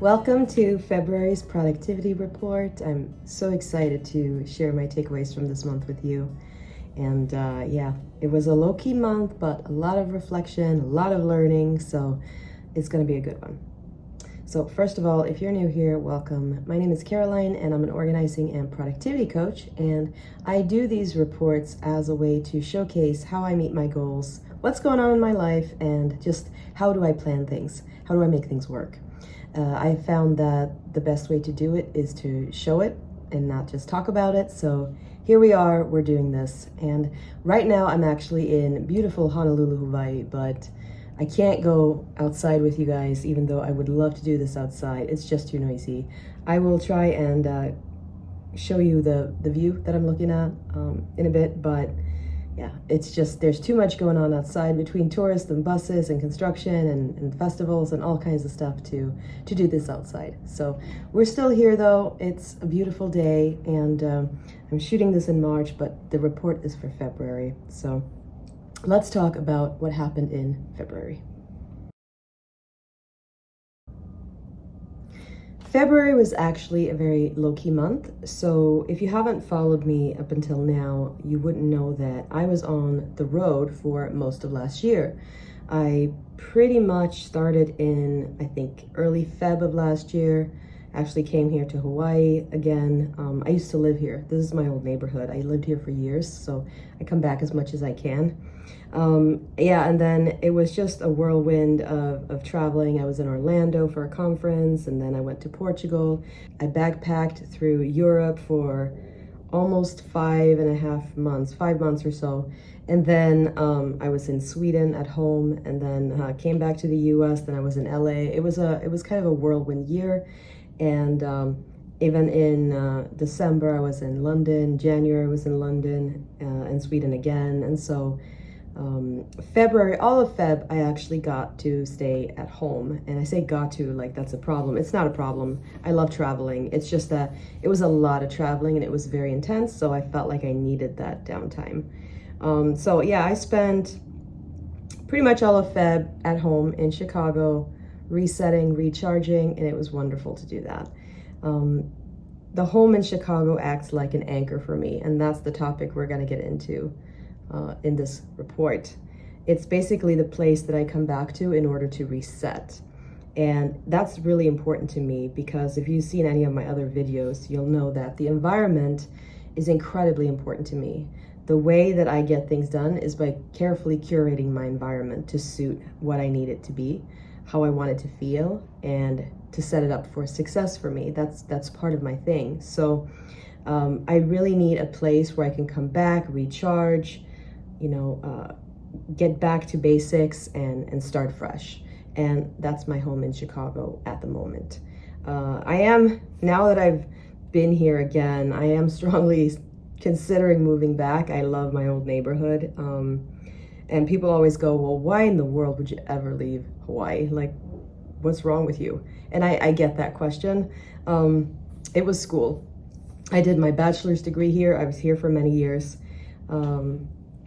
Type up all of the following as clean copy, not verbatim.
Welcome to February's productivity report. I'm so excited to share my takeaways from this month with you. And yeah, it was a low-key month, but a lot of reflection, a lot of learning, so it's going to be a good one. So first of all, if you're new here, welcome. My name is Caroline, and I'm an organizing and productivity coach, and I do these reports as a way to showcase how I meet my goals, what's going on in my life, and just how do I plan things, how do I make things work. I found that the best way to do it is to show it and not just talk about it. So here we are, we're doing this. And right now I'm actually in beautiful Honolulu, Hawaii, but I can't go outside with you guys, even though I would love to do this outside. It's just too noisy. I will try and show you the view that I'm looking at in a bit, but yeah, it's just, there's too much going on outside between tourists and buses and construction and festivals and all kinds of stuff to do this outside. So we're still here though. It's a beautiful day, and I'm shooting this in March, but the report is for February. So let's talk about what happened in February. February was actually a very low-key month, so if you haven't followed me up until now, you wouldn't know that I was on the road for most of last year. I pretty much started in, I think, early Feb of last year. Actually came here to Hawaii again. I used to live here. This is my old neighborhood. I lived here for years, so I come back as much as I can. Yeah, and then it was just a whirlwind of traveling. I was in Orlando for a conference, and then I went to Portugal. I backpacked through Europe for almost 5.5 months, 5 months or so. And then I was in Sweden at home, and then came back to the US. Then I was in LA. It was kind of a whirlwind year. And even in December, I was in London. January, I was in London and Sweden again. And so February, all of Feb, I actually got to stay at home. And I say got to, like that's a problem. It's not a problem. I love traveling. It's just that it was a lot of traveling and it was very intense. So I felt like I needed that downtime. So yeah, I spent pretty much all of Feb at home in Chicago, resetting, recharging, and it was wonderful to do that. The home in Chicago acts like an anchor for me, and that's the topic we're going to get into in this report. It's basically the place that I come back to in order to reset. And that's really important to me because if you've seen any of my other videos, you'll know that the environment is incredibly important to me. The way that I get things done is by carefully curating my environment to suit what I need it to be, how I want it to feel, and to set it up for success for me. That's part of my thing. So I really need a place where I can come back, recharge, get back to basics and start fresh. And that's my home in Chicago at the moment. I am, now that I've been here again, I am strongly considering moving back. I love my old neighborhood. And people always go, well, why in the world would you ever leave Hawaii? Like, what's wrong with you? And I get that question. It was school. I did my bachelor's degree here. I was here for many years.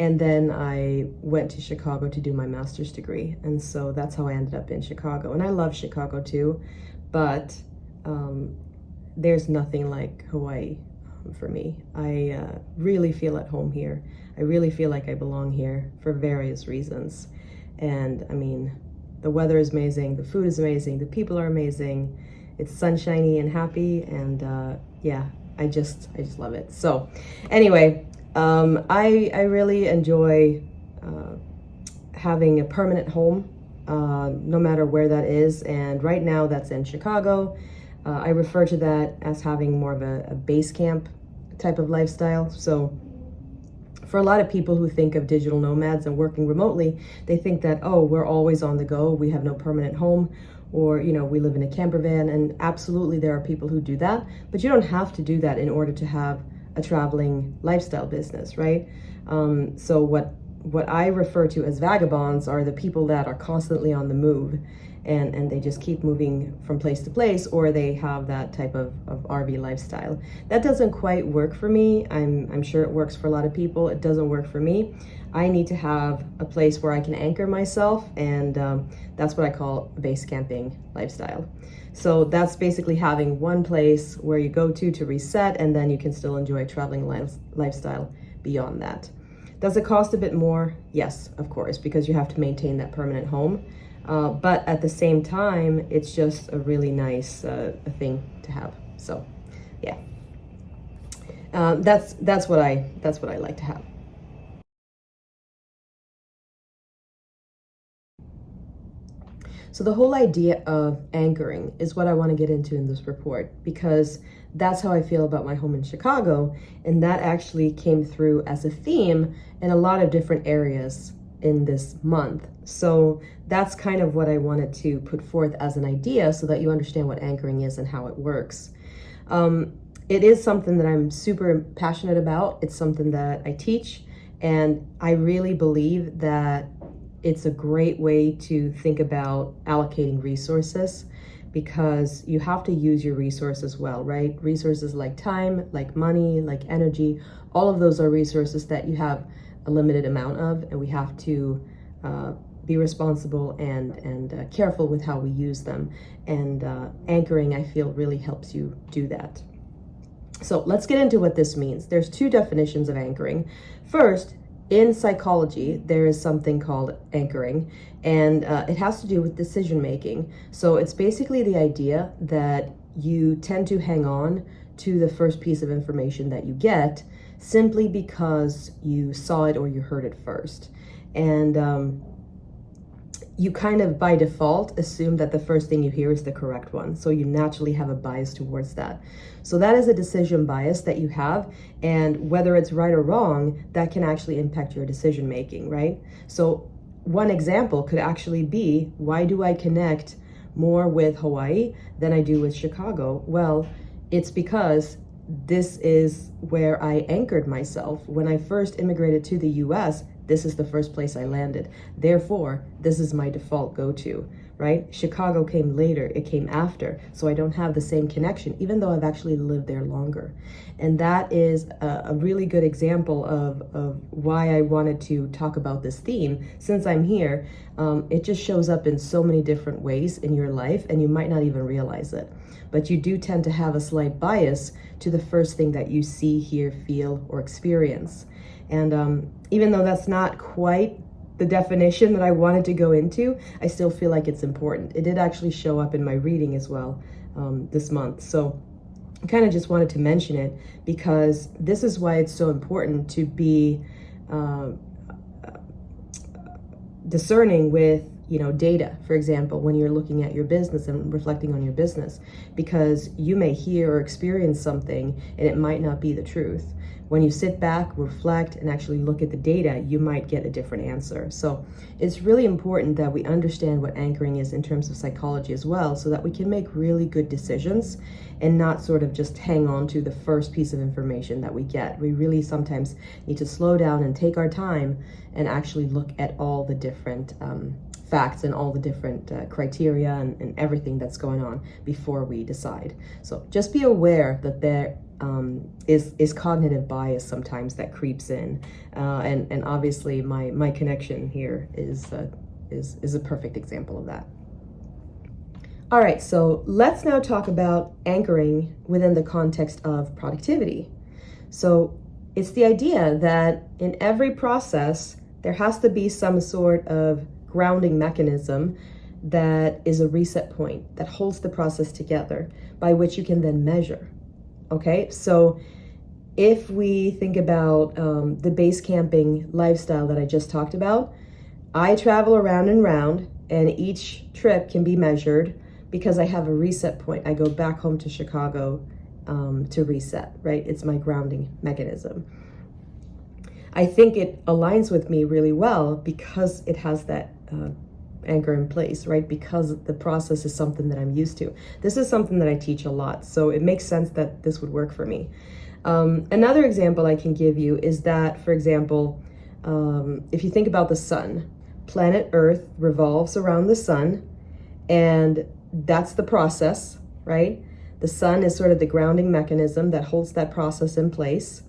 And then I went to Chicago to do my master's degree. And so that's how I ended up in Chicago. And I love Chicago too, but there's nothing like Hawaii for me. I really feel at home here. I really feel like I belong here for various reasons. And I mean, the weather is amazing, the food is amazing, the people are amazing, it's sunshiny and happy, and yeah, I just love it. So anyway, I really enjoy having a permanent home, no matter where that is, and right now that's in Chicago. I refer to that as having more of a base camp type of lifestyle. So for a lot of people who think of digital nomads and working remotely, they think that, oh, we're always on the go, we have no permanent home, or, we live in a camper van. And absolutely there are people who do that, but you don't have to do that in order to have a traveling lifestyle business, right? So what I refer to as vagabonds are the people that are constantly on the move. and they just keep moving from place to place, or they have that type of RV lifestyle. That doesn't quite work for me. I'm sure it works for a lot of people. It doesn't work for me. I need to have a place where I can anchor myself, and that's what I call a base camping lifestyle. So that's basically having one place where you go to reset, and then you can still enjoy a traveling lifestyle beyond that. Does it cost a bit more? Yes, of course, because you have to maintain that permanent home. But at the same time, it's just a really nice thing to have. So, yeah, that's what I like to have. So the whole idea of anchoring is what I want to get into in this report, because that's how I feel about my home in Chicago, and that actually came through as a theme in a lot of different areas in this month. So that's kind of what I wanted to put forth as an idea, so that you understand what anchoring is and how it works. It is something that I'm super passionate about. It's something that I teach, and I really believe that it's a great way to think about allocating resources, because you have to use your resources well, right? Resources like time, like money, like energy, all of those are resources that you have a limited amount of, and we have to be responsible and careful with how we use them. And anchoring, I feel, really helps you do that. So let's get into what this means. There's two definitions of anchoring. First, in psychology, there is something called anchoring, and it has to do with decision making. So it's basically the idea that you tend to hang on to the first piece of information that you get simply because you saw it or you heard it first. And you kind of by default assume that the first thing you hear is the correct one. So you naturally have a bias towards that. So that is a decision bias that you have, and whether it's right or wrong, that can actually impact your decision making, right? So one example could actually be, why do I connect more with Hawaii than I do with Chicago? Well, it's because this is where I anchored myself. When I first immigrated to the US, this is the first place I landed. Therefore, this is my default go-to, right? Chicago came later, it came after, so I don't have the same connection, even though I've actually lived there longer. And that is a really good example of why I wanted to talk about this theme. Since I'm here, it just shows up in so many different ways in your life, and you might not even realize it. But you do tend to have a slight bias to the first thing that you see, hear, feel, or experience. And even though that's not quite the definition that I wanted to go into, I still feel like it's important. It did actually show up in my reading as well this month. So I kind of just wanted to mention it, because this is why it's so important to be discerning with data, for example, when you're looking at your business and reflecting on your business, because you may hear or experience something and it might not be the truth. When you sit back, reflect, and actually look at the data, you might get a different answer. So it's really important that we understand what anchoring is in terms of psychology as well, so that we can make really good decisions and not sort of just hang on to the first piece of information that we get. We really sometimes need to slow down and take our time and actually look at all the different facts and all the different criteria and everything that's going on before we decide. So just be aware that there is cognitive bias sometimes that creeps in, and obviously my connection here is a perfect example of that. All right, so let's now talk about anchoring within the context of productivity. So it's the idea that in every process there has to be some sort of grounding mechanism that is a reset point that holds the process together, by which you can then measure. Okay, so if we think about the base camping lifestyle that I just talked about, I travel around and round, and each trip can be measured because I have a reset point. I go back home to Chicago to reset, right? It's my grounding mechanism. I think it aligns with me really well because it has that anchor in place, right? Because the process is something that I'm used to. This is something that I teach a lot, so it makes sense that this would work for me. Another example I can give you is that, for example, if you think about the sun, planet Earth revolves around the sun, And that's the process, right? The sun is sort of the grounding mechanism that holds that process in place.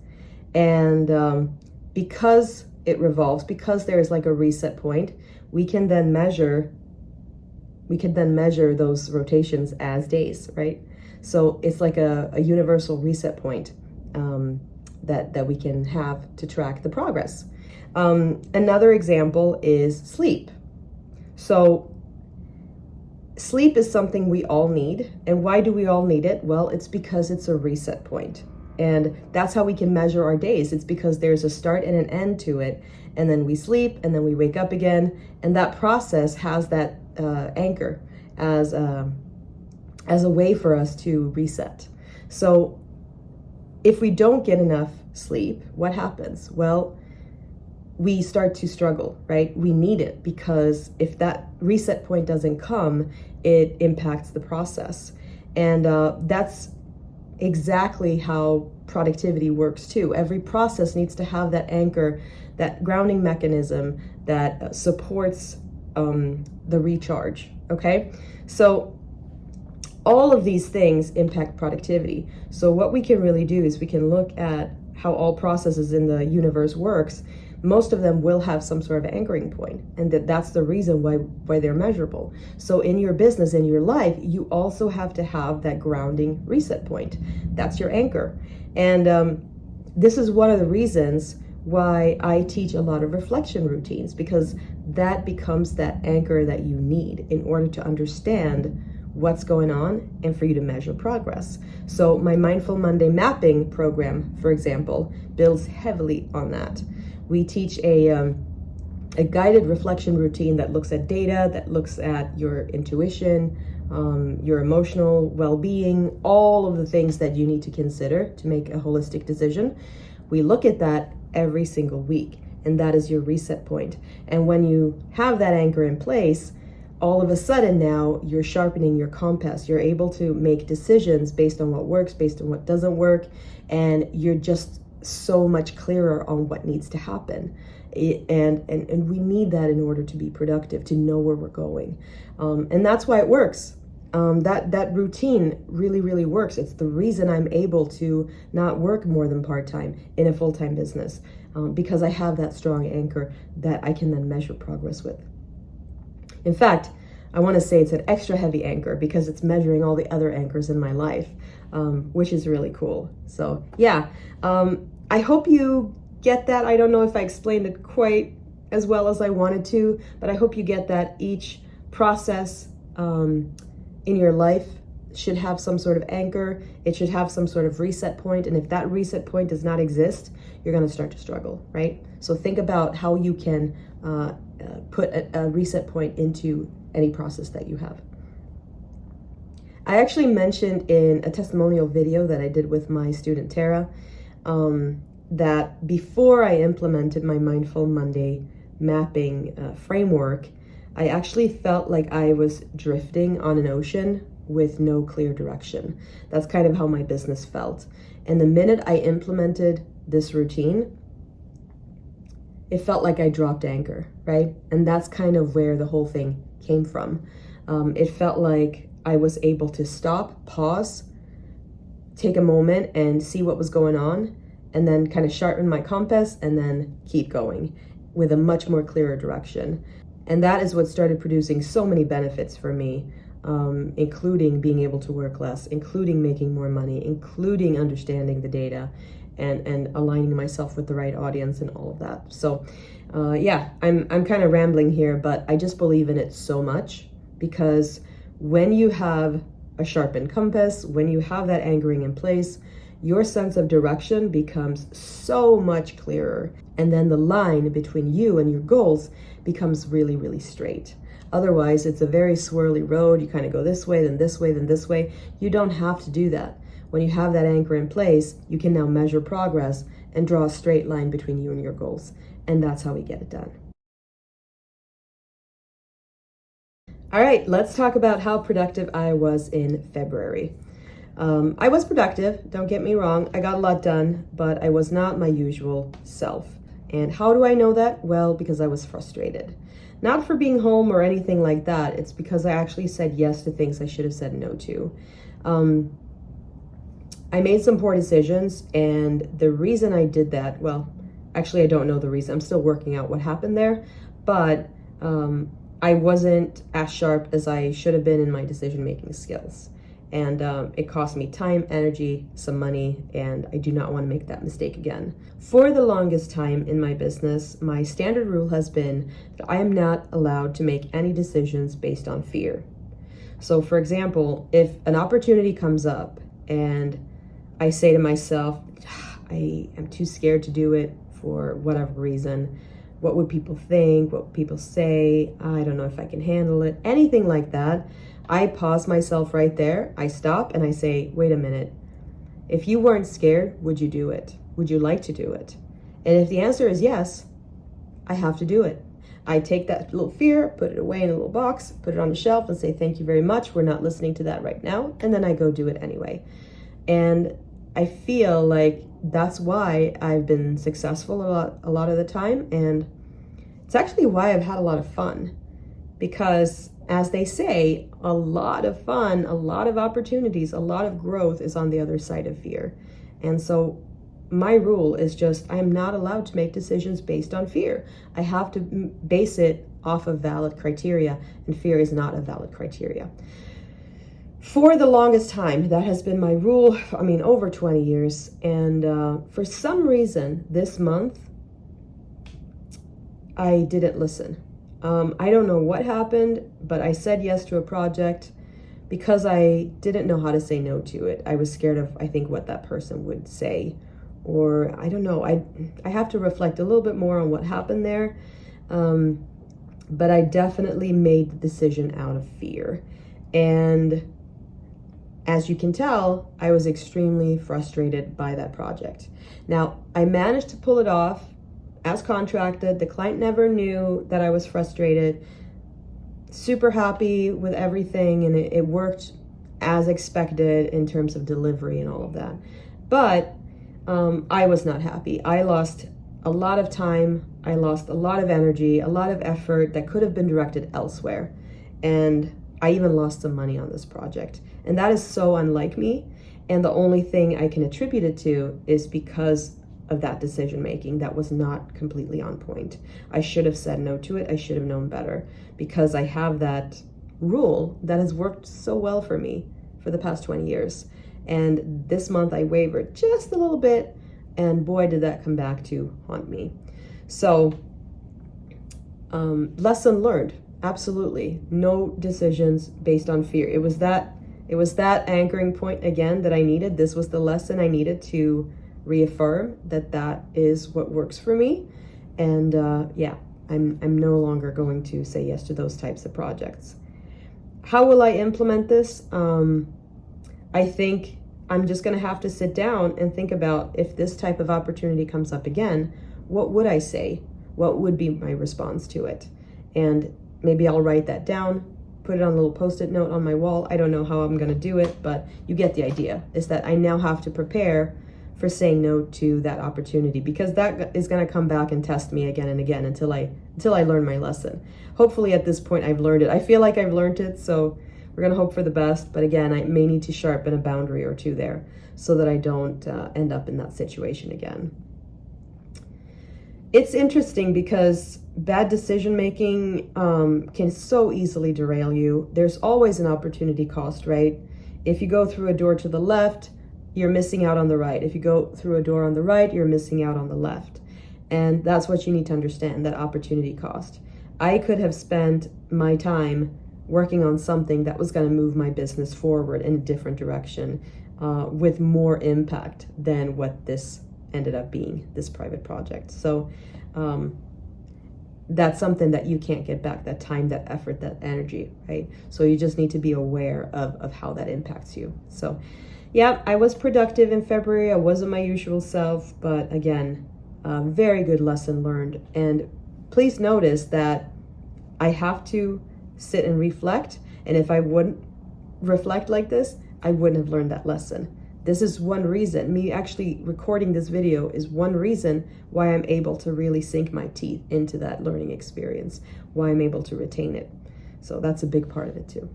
And because it revolves, because there is like a reset point, we can then measure those rotations as days, right? So it's like a universal reset point that we can have to track the progress. Another example is sleep. So sleep is something we all need. And why do we all need it? Well, it's because it's a reset point. And that's how we can measure our days. It's because there's a start and an end to it. And then we sleep and then we wake up again. And that process has that anchor as a way for us to reset. So if we don't get enough sleep, what happens? Well, we start to struggle, right? We need it because if that reset point doesn't come, it impacts the process. And that's exactly how productivity works too. Every process needs to have that anchor, that grounding mechanism that supports the recharge, okay? So all of these things impact productivity. So what we can really do is we can look at how all processes in the universe works. Most of them will have some sort of anchoring point, and that's the reason why they're measurable. So in your business, in your life, you also have to have that grounding reset point. That's your anchor. And this is one of the reasons why I teach a lot of reflection routines, because that becomes that anchor that you need in order to understand what's going on and for you to measure progress. So my Mindful Monday mapping program, for example, builds heavily on that. We teach a guided reflection routine that looks at data, that looks at your intuition, your emotional well-being, all of the things that you need to consider to make a holistic decision. We look at that every single week, and that is your reset point. And when you have that anchor in place, all of a sudden now you're sharpening your compass. You're able to make decisions based on what works, based on what doesn't work, and you're just so much clearer on what needs to happen. And we need that in order to be productive, to know where we're going. And that's why it works. That routine really, really works. It's the reason I'm able to not work more than part-time in a full-time business, because I have that strong anchor that I can then measure progress with. In fact, I want to say it's an extra heavy anchor because it's measuring all the other anchors in my life, which is really cool. So yeah, I hope you get that. I don't know if I explained it quite as well as I wanted to, but I hope you get that each process in your life should have some sort of anchor. It should have some sort of reset point. And if that reset point does not exist, you're going to start to struggle, right? So think about how you can put a reset point into any process that you have. I actually mentioned in a testimonial video that I did with my student Tara that before I implemented my Mindful Monday mapping framework, I actually felt like I was drifting on an ocean with no clear direction. That's kind of how my business felt. And the minute I implemented this routine, it felt like I dropped anchor, right? And that's kind of where the whole thing came from. It felt like I was able to stop, pause, take a moment and see what was going on, and then kind of sharpen my compass and then keep going with a much more clearer direction. And that is what started producing so many benefits for me, including being able to work less, including making more money, including understanding the data, and aligning myself with the right audience and all of that. So yeah, I'm kind of rambling here, but I just believe in it so much, because when you have a sharpened compass, when you have that anchoring in place, your sense of direction becomes so much clearer. And then the line between you and your goals becomes really, really straight. Otherwise, it's a very swirly road. You kind of go this way, then this way, then this way. You don't have to do that. When you have that anchor in place, you can now measure progress and draw a straight line between you and your goals. And that's how we get it done. All right, let's talk about how productive I was in February. I was productive, don't get me wrong. I got a lot done, but I was not my usual self. And how do I know that? Well, because I was frustrated. Not for being home or anything like that. It's because I actually said yes to things I should have said no to. I made some poor decisions, and the reason I did that, well, actually I don't know the reason. I'm still working out what happened there, but I wasn't as sharp as I should have been in my decision-making skills. And it cost me time, energy, some money, and I do not want to make that mistake again. For the longest time in my business, my standard rule has been that I am not allowed to make any decisions based on fear. So for example, if an opportunity comes up and I say to myself, I am too scared to do it for whatever reason. What would people think? What would people say? I don't know if I can handle it. Anything like that. I pause myself right there. I stop and I say, wait a minute. If you weren't scared, would you do it? Would you like to do it? And if the answer is yes, I have to do it. I take that little fear, put it away in a little box, put it on the shelf and say, thank you very much. We're not listening to that right now. And then I go do it anyway. And I feel like that's why I've been successful a lot of the time. And it's actually why I've had a lot of fun, because as they say, a lot of fun, a lot of opportunities, a lot of growth is on the other side of fear. And so my rule is just, I am not allowed to make decisions based on fear. I have to base it off of valid criteria, and fear is not a valid criteria. For the longest time, that has been my rule, over 20 years. And for some reason, this month, I didn't listen. I don't know what happened, but I said yes to a project because I didn't know how to say no to it. I was scared of, I think, what that person would say. Or I don't know, I have to reflect a little bit more on what happened there. But I definitely made the decision out of fear. And as you can tell, I was extremely frustrated by that project. Now, I managed to pull it off as contracted. The client never knew that I was frustrated. Super happy with everything, and it worked as expected in terms of delivery and all of that. But I was not happy. I lost a lot of time. I lost a lot of energy, a lot of effort that could have been directed elsewhere. And I even lost some money on this project. And that is so unlike me. And the only thing I can attribute it to is because of that decision making that was not completely on point. I should have said no to it. I should have known better, because I have that rule that has worked so well for me for the past 20 years. And this month I wavered just a little bit, and boy, did that come back to haunt me. So, lesson learned. Absolutely. No decisions based on fear. It was that anchoring point again that I needed. This was the lesson I needed to reaffirm that is what works for me. And I'm no longer going to say yes to those types of projects. How will I implement this? I think I'm just going to have to sit down and think about, if this type of opportunity comes up again, what would I say? What would be my response to it? And maybe I'll write that down, put it on a little post-it note on my wall. I don't know how I'm going to do it, but you get the idea, is that I now have to prepare for saying no to that opportunity, because that is going to come back and test me again and again until I learn my lesson. Hopefully at this point I've learned it. I feel like I've learned it, so we're going to hope for the best. But again, I may need to sharpen a boundary or two there so that I don't end up in that situation again. It's interesting because bad decision making can so easily derail you. There's always an opportunity cost, right? If you go through a door to the left, you're missing out on the right. If you go through a door on the right, you're missing out on the left. And that's what you need to understand, that opportunity cost. I could have spent my time working on something that was going to move my business forward in a different direction with more impact than what this ended up being, this private project. So that's something that you can't get back, that time, that effort, that energy, right? So you just need to be aware of how that impacts you. So yeah, I was productive in February. I wasn't my usual self, but again, very good lesson learned. And please notice that I have to sit and reflect. And if I wouldn't reflect like this, I wouldn't have learned that lesson. This is one reason, me actually recording this video is one reason why I'm able to really sink my teeth into that learning experience, why I'm able to retain it. So that's a big part of it too.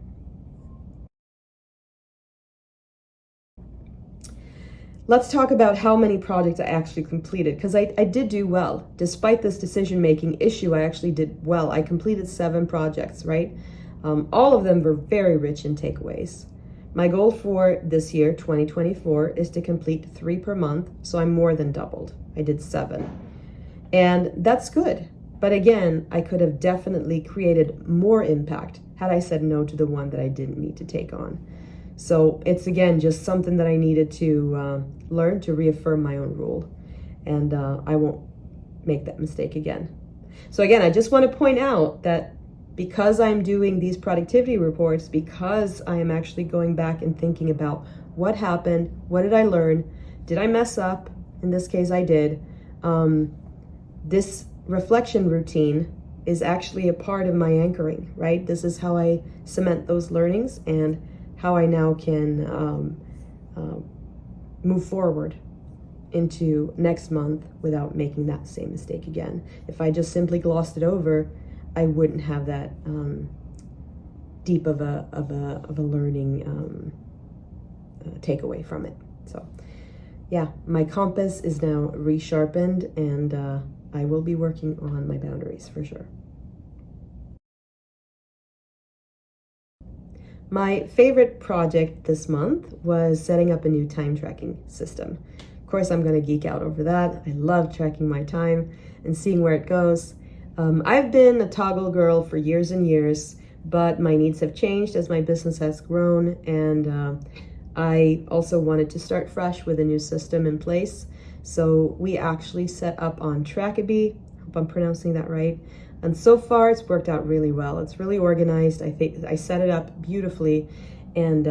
Let's talk about how many projects I actually completed, because I did do well. Despite this decision-making issue, I actually did well. I completed 7 projects, right? All of them were very rich in takeaways. My goal for this year, 2024, is to complete 3 per month, so I'm more than doubled. I did 7. And that's good. But again, I could have definitely created more impact had I said no to the one that I didn't need to take on. So it's, again, just something that I needed to learn to reaffirm my own rule. And I won't make that mistake again. So again, I just want to point out that because I'm doing these productivity reports, because I am actually going back and thinking about what happened, what did I learn, did I mess up? In this case, I did. This reflection routine is actually a part of my anchoring, right? This is how I cement those learnings and how I now can move forward into next month without making that same mistake again. If I just simply glossed it over, I wouldn't have that deep of a learning takeaway from it. So yeah, my compass is now resharpened, and I will be working on my boundaries for sure. My favorite project this month was setting up a new time tracking system. Of course, I'm going to geek out over that. I love tracking my time and seeing where it goes. I've been a toggle girl for years and years, but my needs have changed as my business has grown, and I also wanted to start fresh with a new system in place. So we actually set up on Trackabee. Hope I'm pronouncing that right. And so far, it's worked out really well. It's really organized. I think I set it up beautifully, and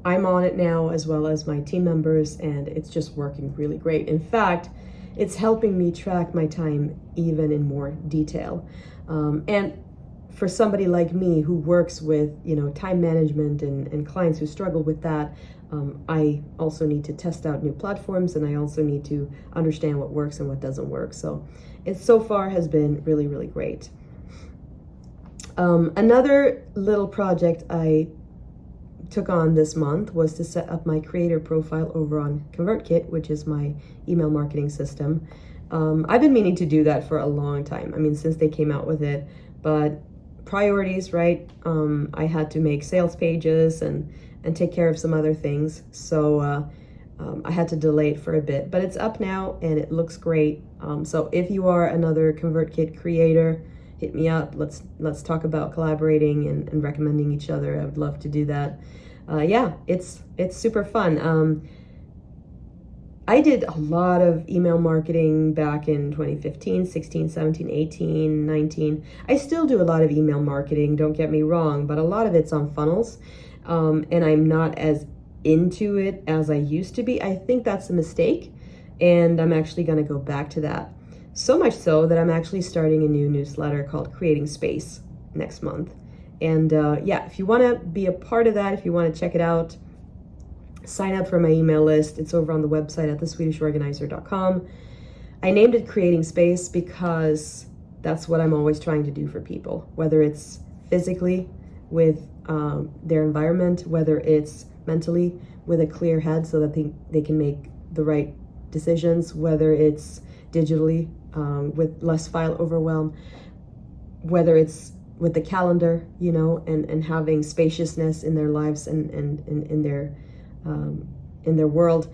I'm on it now as well as my team members, and it's just working really great. In fact, it's helping me track my time even in more detail. And for somebody like me who works with, time management and clients who struggle with that, I also need to test out new platforms, and I also need to understand what works and what doesn't work. So it so far has been really, really great. Another little project I took on this month was to set up my creator profile over on ConvertKit, which is my email marketing system. I've been meaning to do that for a long time. I mean, since they came out with it, but priorities, right? I had to make sales pages and take care of some other things. So I had to delay it for a bit, but it's up now and it looks great. So if you are another ConvertKit creator, hit me up. Let's talk about collaborating and recommending each other. I would love to do that. Yeah, it's super fun. I did a lot of email marketing back in 2015, 16, 17, 18, 19. I still do a lot of email marketing, don't get me wrong, but a lot of it's on funnels. And I'm not as into it as I used to be. I think that's a mistake, and I'm actually going to go back to that. So much so that I'm actually starting a new newsletter called Creating Space next month. And yeah, if you want to be a part of that, if you want to check it out, sign up for my email list. It's over on the website at theswedishorganizer.com. I named it Creating Space because that's what I'm always trying to do for people, whether it's physically with their environment, whether it's mentally with a clear head so that they can make the right decisions, whether it's digitally with less file overwhelm, whether it's with the calendar, and having spaciousness in their lives and in their world.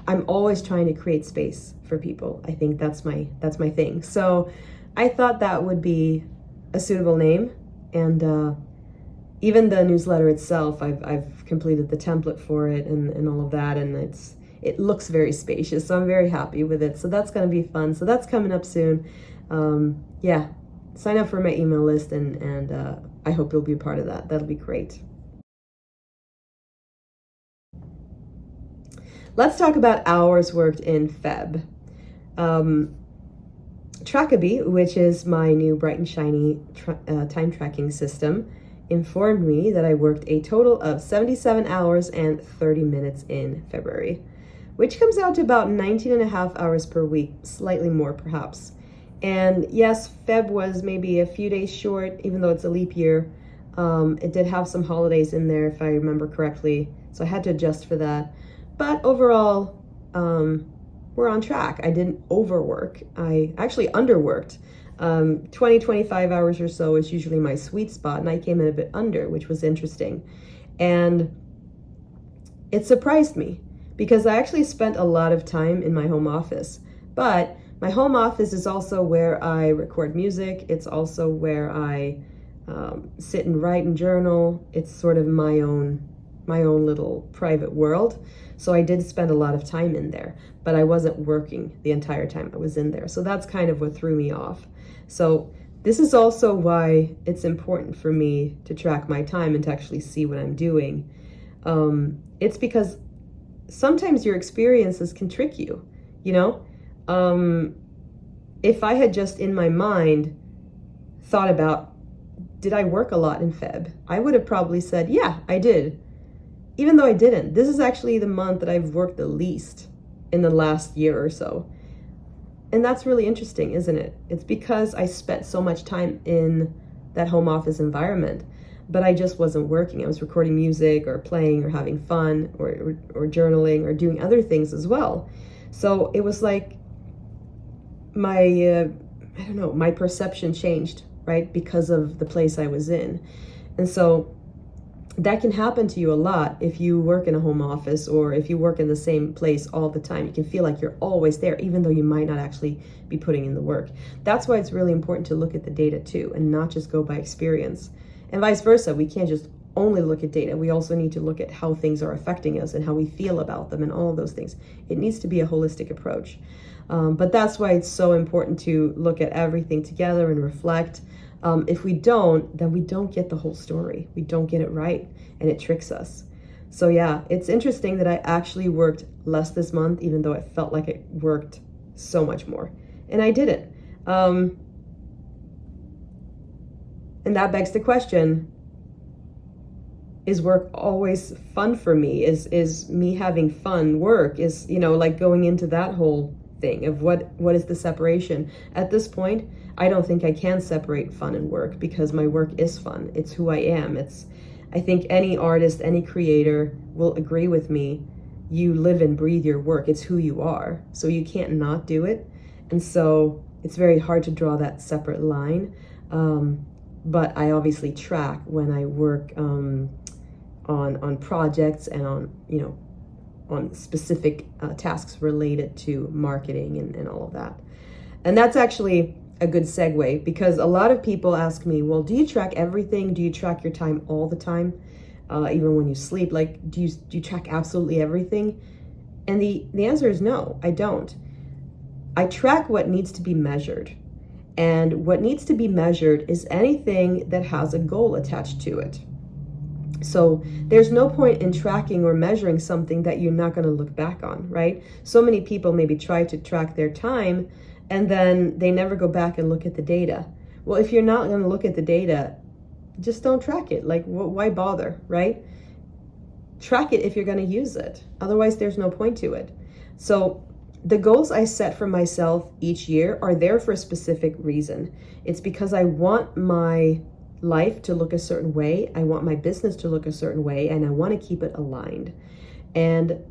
I'm always trying to create space for people. I think that's my thing. So I thought that would be a suitable name, and even the newsletter itself, I've completed the template for it and all of that, and it looks very spacious, so I'm very happy with it. So that's going to be fun. So that's coming up soon. Yeah, sign up for my email list, and I hope you'll be a part of that. That'll be great. Let's talk about hours worked in Feb. Trackabee, which is my new bright and shiny time tracking system, informed me that I worked a total of 77 hours and 30 minutes in February, which comes out to about 19 and a half hours per week, slightly more perhaps. And yes, Feb was maybe a few days short, even though it's a leap year. It did have some holidays in there, if I remember correctly, so I had to adjust for that. But overall, we're on track. I didn't overwork. I actually underworked. 25 hours or so is usually my sweet spot, and I came in a bit under, which was interesting. And it surprised me because I actually spent a lot of time in my home office. But my home office is also where I record music. It's also where I sit and write and journal. It's sort of my own little private world. So I did spend a lot of time in there, but I wasn't working the entire time I was in there. So that's kind of what threw me off. So this is also why it's important for me to track my time and to actually see what I'm doing. It's because sometimes your experiences can trick you, you know? If I had just in my mind thought about, did I work a lot in Feb? I would have probably said, yeah, I did. Even though I didn't. This is actually the month that I've worked the least in the last year or so. And that's really interesting, isn't it? It's because I spent so much time in that home office environment, but I just wasn't working. I was recording music or playing or having fun or journaling or doing other things as well. So it was like my perception changed, right? Because of the place I was in. And so that can happen to you a lot if you work in a home office or if you work in the same place all the time. You can feel like you're always there, even though you might not actually be putting in the work. That's why it's really important to look at the data too, and not just go by experience. And vice versa, we can't just only look at data. We also need to look at how things are affecting us and how we feel about them and all of those things. It needs to be a holistic approach. But that's why it's so important to look at everything together and reflect. If we don't, then we don't get the whole story. We don't get it right, and it tricks us. So yeah, it's interesting that I actually worked less this month, even though it felt like it worked so much more. And I didn't. And that begs the question, is work always fun for me? Is me having fun work? Is, like going into that whole thing of what is the separation? At this point, I don't think I can separate fun and work because my work is fun. It's who I am. I think any artist, any creator will agree with me. You live and breathe your work. It's who you are. So you can't not do it. And so it's very hard to draw that separate line. But I obviously track when I work on projects and on specific tasks related to marketing and all of that. And that's actually a good segue because a lot of people ask me, well, do you track everything? Do you track your time all the time? Even when you sleep, like, do you track absolutely everything? And the answer is no, I don't. I track what needs to be measured. And what needs to be measured is anything that has a goal attached to it. So there's no point in tracking or measuring something that you're not going to look back on, right? So many people maybe try to track their time and then they never go back and look at the data. Well, if you're not going to look at the data, just don't track it. Like, why bother, right? Track it if you're going to use it. Otherwise, there's no point to it. So the goals I set for myself each year are there for a specific reason. It's because I want my life to look a certain way. I want my business to look a certain way, and I want to keep it aligned. And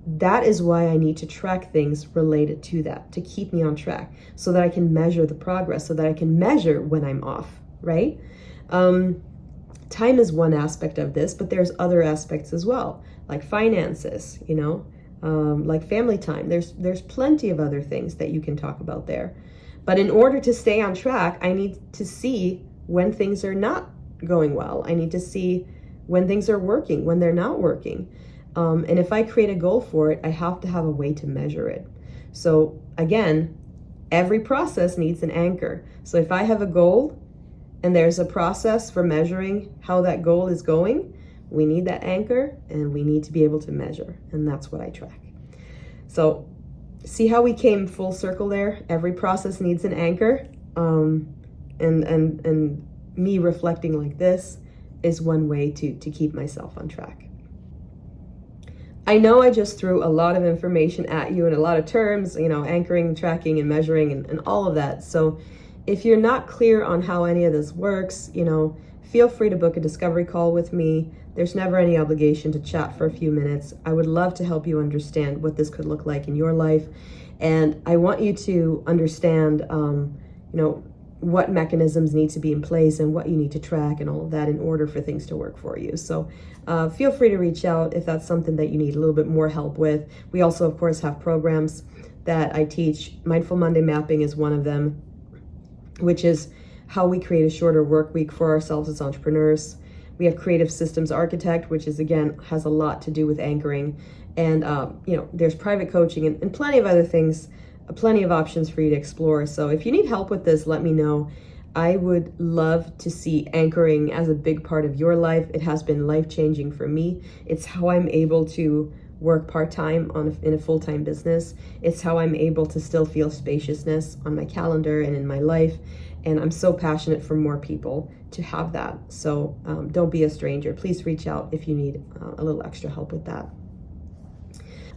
that is why I need to track things related to that, to keep me on track, so that I can measure the progress, so that I can measure when I'm off, right? Time is one aspect of this, but there's other aspects as well, like finances, like family time. There's plenty of other things that you can talk about there. But in order to stay on track, I need to see when things are not going well. I need to see when things are working, when they're not working. And if I create a goal for it, I have to have a way to measure it. So again, every process needs an anchor. So if I have a goal and there's a process for measuring how that goal is going, we need that anchor and we need to be able to measure. And that's what I track. So see how we came full circle there? Every process needs an anchor. And me reflecting like this is one way to keep myself on track. I know I just threw a lot of information at you and a lot of terms, anchoring, tracking, and measuring, and all of that. So if you're not clear on how any of this works, feel free to book a discovery call with me. There's never any obligation to chat for a few minutes. I would love to help you understand what this could look like in your life. And I want you to understand, what mechanisms need to be in place and what you need to track and all of that in order for things to work for you. So feel free to reach out if that's something that you need a little bit more help with. We also, of course, have programs that I teach. Mindful Monday Mapping is one of them, which is how we create a shorter work week for ourselves as entrepreneurs. We have Creative Systems Architect, which is, again, has a lot to do with anchoring. And, there's private coaching and plenty of other things, plenty of options for you to explore. So if you need help with this, let me know. I would love to see anchoring as a big part of your life. It has been life-changing for me. It's how I'm able to work part-time in a full-time business. It's how I'm able to still feel spaciousness on my calendar and in my life. And I'm so passionate for more people to have that. So don't be a stranger. Please reach out if you need a little extra help with that.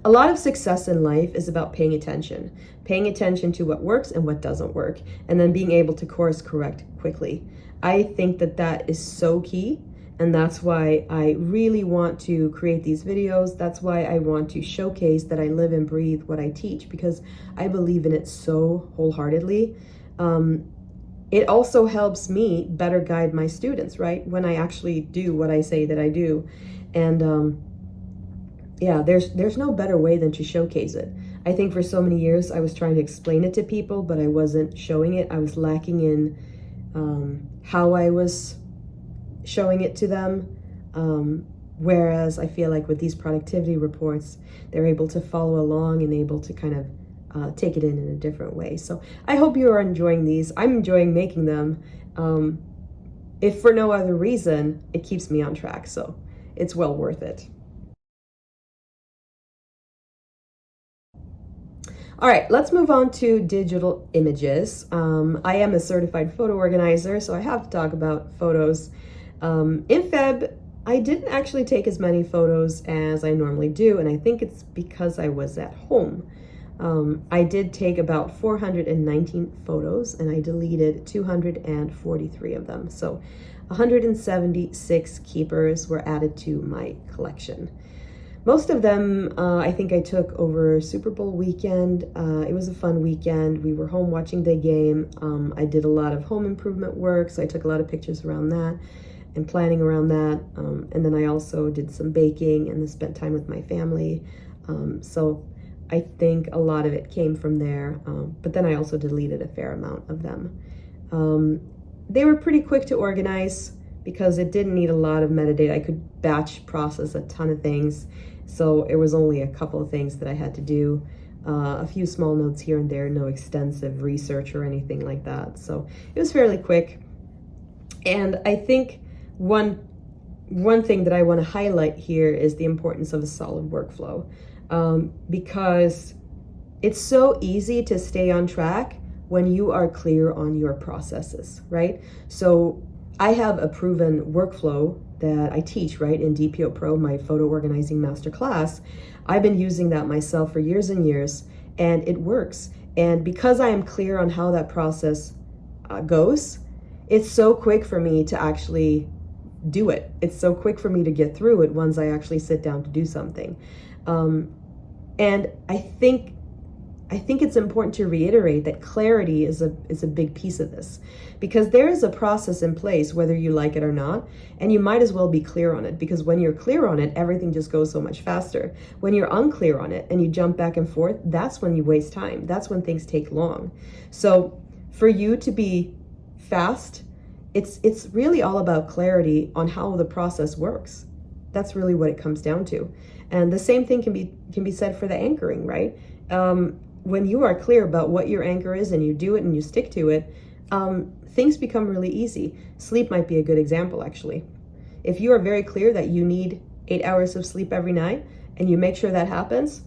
A lot of success in life is about paying attention to what works and what doesn't work, and then being able to course correct quickly. I think that is so key, and that's why I really want to create these videos. That's why I want to showcase that I live and breathe what I teach, because I believe in it so wholeheartedly. It also helps me better guide my students, right? When I actually do what I say that I do. And there's no better way than to showcase it. I think for so many years I was trying to explain it to people, but I wasn't showing it. I was lacking in how I was showing it to them. Whereas I feel like with these productivity reports, they're able to follow along and able to kind of take it in a different way. So I hope you are enjoying these. I'm enjoying making them. If for no other reason, it keeps me on track. So it's well worth it. All right, let's move on to digital images. I am a certified photo organizer, so I have to talk about photos. In Feb, I didn't actually take as many photos as I normally do, and I think it's because I was at home. I did take about 419 photos, and I deleted 243 of them. So 176 keepers were added to my collection. Most of them, I think I took over Super Bowl weekend. It was a fun weekend. We were home watching the game. I did a lot of home improvement work, so I took a lot of pictures around that and planning around that. And then I also did some baking and spent time with my family. So I think a lot of it came from there. But then I also deleted a fair amount of them. They were pretty quick to organize because it didn't need a lot of metadata. I could batch process a ton of things. So it was only a couple of things that I had to do, a few small notes here and there, no extensive research or anything like that. So it was fairly quick. And I think one thing that I want to highlight here is the importance of a solid workflow, because it's so easy to stay on track when you are clear on your processes, right? So I have a proven workflow that I teach, right, in DPO Pro, my photo organizing masterclass. I've been using that myself for years and years, and it works. And because I am clear on how that process goes, it's so quick for me to actually do it. It's so quick for me to get through it once I actually sit down to do something. And I think it's important to reiterate that clarity is a big piece of this, because there is a process in place, whether you like it or not, and you might as well be clear on it, because when you're clear on it, everything just goes so much faster. When you're unclear on it and you jump back and forth, that's when you waste time. That's when things take long. So for you to be fast, it's really all about clarity on how the process works. That's really what it comes down to. And the same thing can be said for the anchoring, right? When you are clear about what your anchor is and you do it and you stick to it, things become really easy. Sleep might be a good example, actually. If you are very clear that you need 8 hours of sleep every night and you make sure that happens,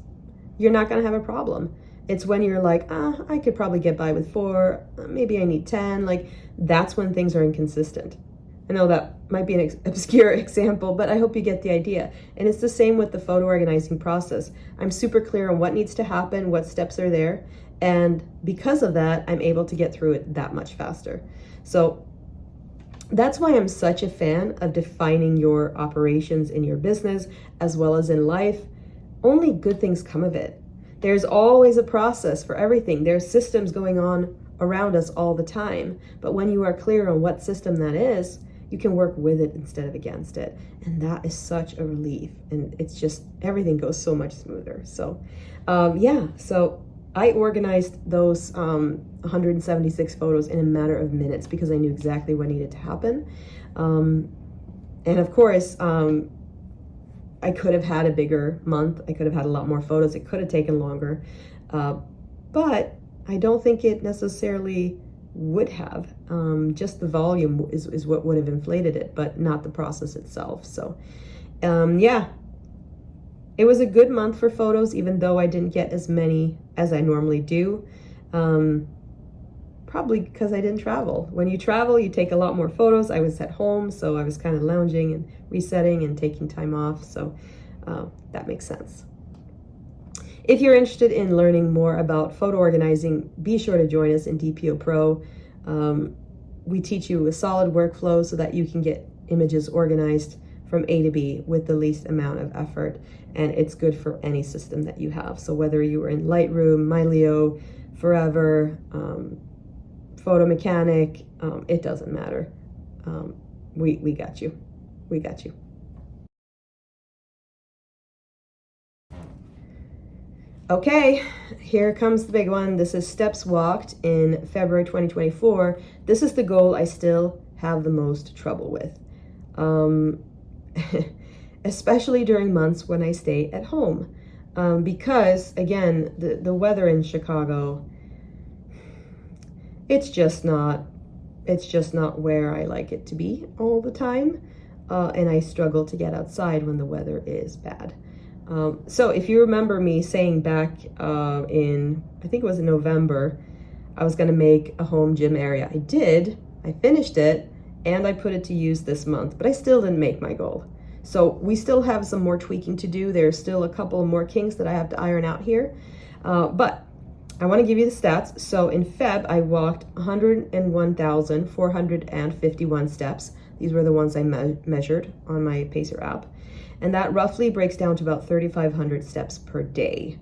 you're not going to have a problem. It's when you're like, I could probably get by with 4, maybe I need 10. Like, that's when things are inconsistent. I know that might be an obscure example, but I hope you get the idea. And it's the same with the photo organizing process. I'm super clear on what needs to happen, what steps are there, and because of that, I'm able to get through it that much faster. So that's why I'm such a fan of defining your operations in your business as well as in life. Only good things come of it. There's always a process for everything. There's systems going on around us all the time. But when you are clear on what system that is, you can work with it instead of against it. And that is such a relief. And it's just, everything goes so much smoother. So so I organized those 176 photos in a matter of minutes because I knew exactly what needed to happen. And of course, I could have had a bigger month. I could have had a lot more photos. It could have taken longer. But I don't think it necessarily would have. Just the volume is what would have inflated it, but not the process itself. So it was a good month for photos, even though I didn't get as many as I normally do. Probably because I didn't travel. When you travel, you take a lot more photos. I was at home, so I was kind of lounging and resetting and taking time off. So that makes sense. If you're interested in learning more about photo organizing, be sure to join us in DPO Pro. We teach you a solid workflow so that you can get images organized from A to B with the least amount of effort. And it's good for any system that you have. So whether you are in Lightroom, Mylio, Forever, Photo Mechanic, it doesn't matter. We got you. We got you. Okay, here comes the big one. This is steps walked in February 2024. This is the goal I still have the most trouble with. Especially during months when I stay at home. Because again, the weather in Chicago, it's just not where I like it to be all the time. And I struggle to get outside when the weather is bad. So if you remember me saying back in, I think it was in November, I was gonna make a home gym area. I did, I finished it, and I put it to use this month, but I still didn't make my goal. So we still have some more tweaking to do. There's still a couple of more kinks that I have to iron out here. But I wanna give you the stats. So in Feb, I walked 101,451 steps. These were the ones I measured on my Pacer app. And that roughly breaks down to about 3,500 steps per day.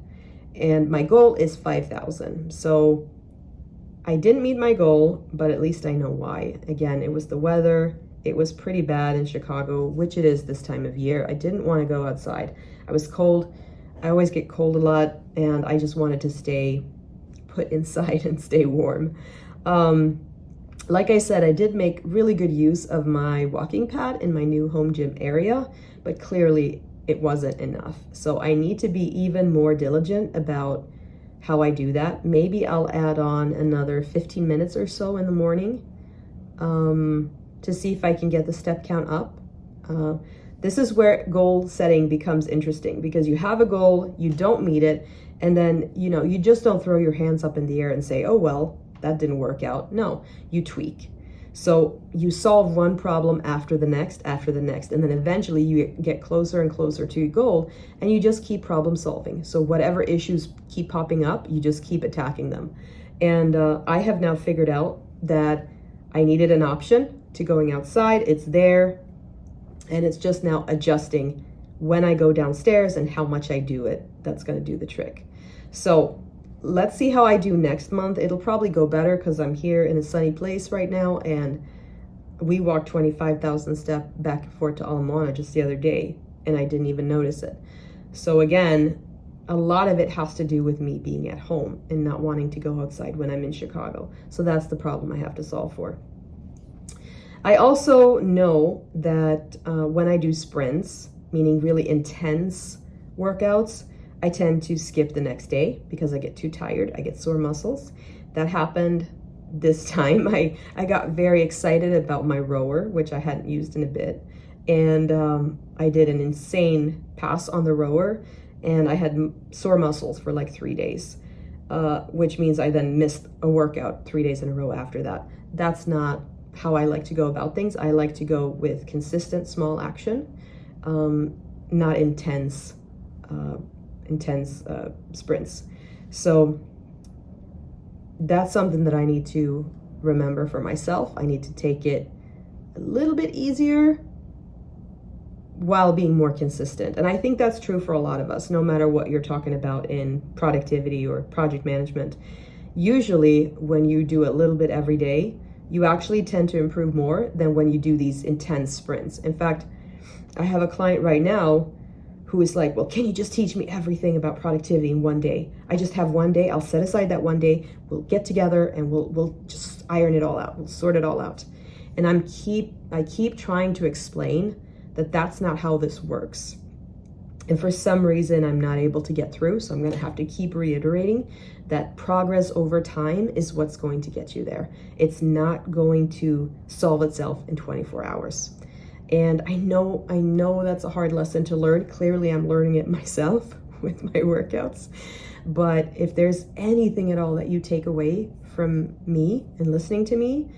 And my goal is 5,000. So I didn't meet my goal, but at least I know why. Again, it was the weather. It was pretty bad in Chicago, which it is this time of year. I didn't want to go outside. I was cold. I always get cold a lot, and I just wanted to stay put inside and stay warm. Like I said, I did make really good use of my walking pad in my new home gym area, but clearly it wasn't enough. So I need to be even more diligent about how I do that. Maybe I'll add on another 15 minutes or so in the morning to see if I can get the step count up. This is where goal setting becomes interesting, because you have a goal, you don't meet it, and then you just don't throw your hands up in the air and say, oh well, that didn't work out. No, you tweak. So you solve one problem after the next, and then eventually you get closer and closer to your goal, and you just keep problem solving. So whatever issues keep popping up, you just keep attacking them. And I have now figured out that I needed an option to going outside. It's there, and it's just now adjusting when I go downstairs and how much I do it. That's going to do the trick. So let's see how I do next month. It'll probably go better because I'm here in a sunny place right now, and we walked 25,000 steps back and forth to Alamana just the other day, and I didn't even notice it. So again, a lot of it has to do with me being at home and not wanting to go outside when I'm in Chicago. So that's the problem I have to solve for. I also know that when I do sprints, meaning really intense workouts, I tend to skip the next day because I get too tired. I get sore muscles. That happened this time. I got very excited about my rower, which I hadn't used in a bit. And I did an insane pass on the rower, and I had sore muscles for like 3 days, which means I then missed a workout 3 days in a row after that. That's not how I like to go about things. I like to go with consistent small action, not intense sprints. So that's something that I need to remember for myself. I need to take it a little bit easier while being more consistent. And I think that's true for a lot of us, no matter what you're talking about in productivity or project management. Usually when you do a little bit every day, you actually tend to improve more than when you do these intense sprints. In fact, I have a client right now who is like, well, can you just teach me everything about productivity in one day? I just have one day. I'll set aside that one day. We'll get together and we'll just iron it all out. We'll sort it all out. And I keep trying to explain that that's not how this works. And for some reason, I'm not able to get through. So I'm going to have to keep reiterating that progress over time is what's going to get you there. It's not going to solve itself in 24 hours. And I know that's a hard lesson to learn. Clearly, I'm learning it myself with my workouts. But if there's anything at all that you take away from me and listening to me,